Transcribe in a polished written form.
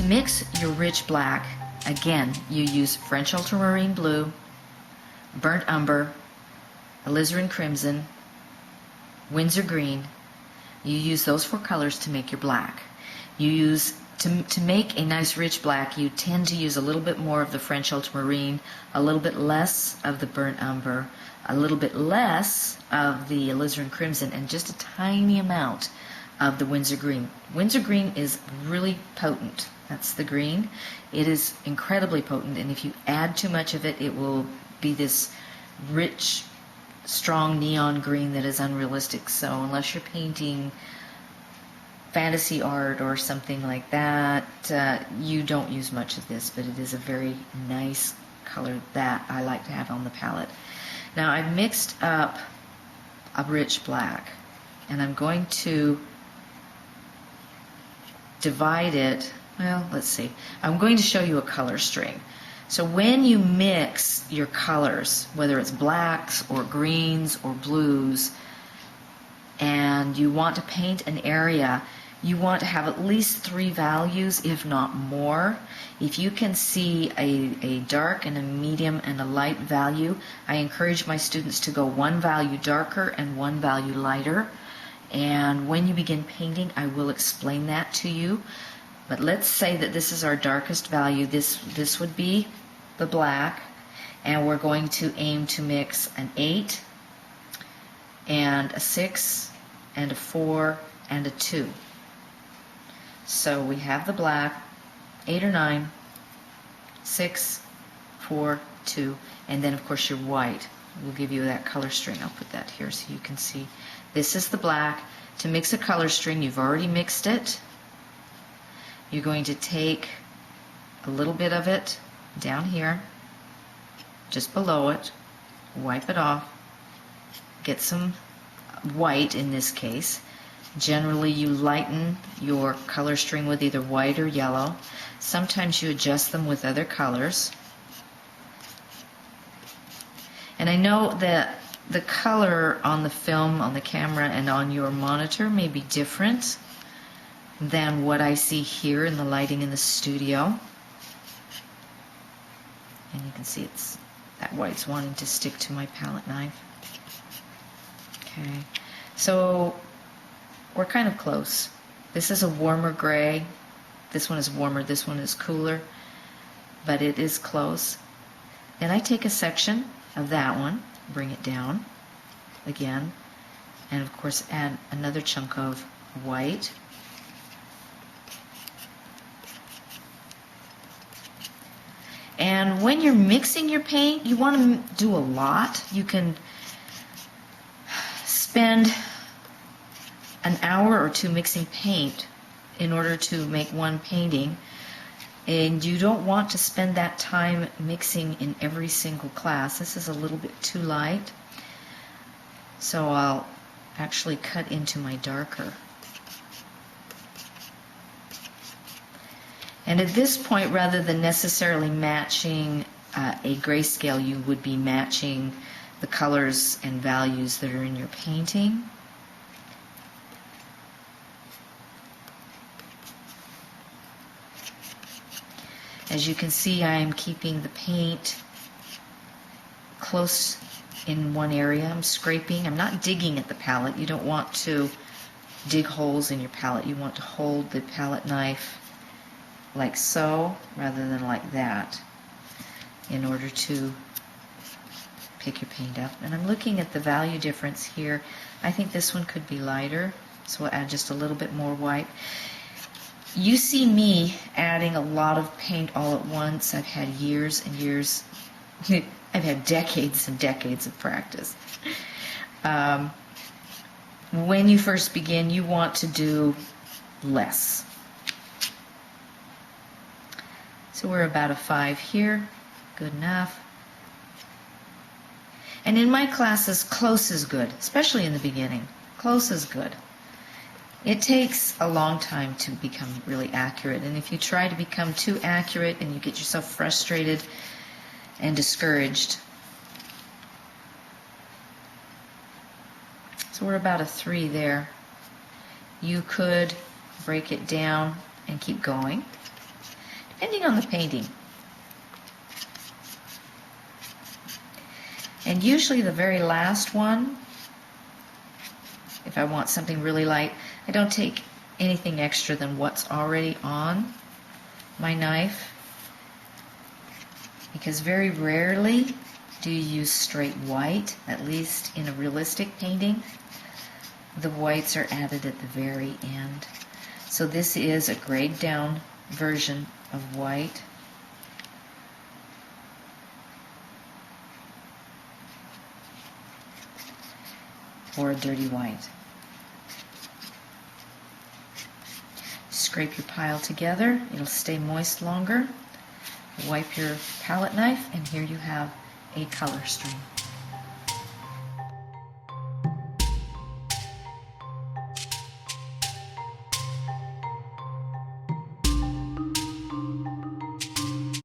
To mix your rich black, again, you use French ultramarine blue, burnt umber, alizarin crimson, Windsor green. You use those 4 colors to make your black. You use, to make a nice rich black, you tend to use a little bit more of the French ultramarine, a little bit less of the burnt umber, a little bit less of the alizarin crimson, and just a tiny amount of the Windsor green. Windsor green is really potent. That's the green. It is incredibly potent, and if you add too much of it, it will be this rich, strong neon green that is unrealistic. So unless you're painting fantasy art or something like that, you don't use much of this, but it is a very nice color that I like to have on the palette. Now I've mixed up a rich black, and I'm going to divide it. Well, let's see. I'm going to show you a color string. So when you mix your colors, whether it's blacks or greens or blues, and you want to paint an area, you want to have at least 3 values, if not more. If you can see a dark and a medium and a light value, I encourage my students to go 1 value darker and 1 value lighter. And when you begin painting, I will explain that to you. But let's say that this is our darkest value. This would be the black, and we're going to aim to mix an 8 and a 6 and a 4 and a 2. So we have the black, 8 or 9, 6, 4, 2, and then of course your white. We'll give you that color string. I'll put that here so you can see. This is the black. To mix a color string, you've already mixed it. You're going to take a little bit of it down here, just below it, wipe it off, get some white in this case. Generally you lighten your color string with either white or yellow. Sometimes you adjust them with other colors. And I know that the color on the film, on the camera, and on your monitor may be different than what I see here in the lighting in the studio. And you can see it's that white's wanting to stick to my palette knife. Okay, so we're kind of close. This is a warmer gray. This one is warmer, this one is cooler, but it is close. Then I take a section of that one, bring it down again, and of course add another chunk of white. And when you're mixing your paint, you want to do a lot. You can spend an hour or 2 mixing paint in order to make one painting, and you don't want to spend that time mixing in every single class. This is a little bit too light, so I'll actually cut into my darker. And at this point, rather than necessarily matching a grayscale, you would be matching the colors and values that are in your painting. As you can see, I am keeping the paint close in one area. I'm scraping. I'm not digging at the palette. You don't want to dig holes in your palette. You want to hold the palette knife like so rather than like that in order to pick your paint up. And I'm looking at the value difference here. I think this one could be lighter, so we'll add just a little bit more white. You see me adding a lot of paint all at once. I've had years and years, I've had decades and decades of practice. When you first begin, you want to do less. So we're about a 5 here, good enough. And in my classes, close is good, especially in the beginning. Close is good. It takes a long time to become really accurate, and if you try to become too accurate and you get yourself frustrated and discouraged. So we're about a 3 there. You could break it down and keep going. depending on the painting. And usually the very last one, if I want something really light, I don't take anything extra than what's already on my knife, because very rarely do you use straight white, at least in a realistic painting. The whites are added at the very end. So this is a grayed down version of white. Or a dirty white. Scrape your pile together, it'll stay moist longer. Wipe your palette knife, and here you have a color stream.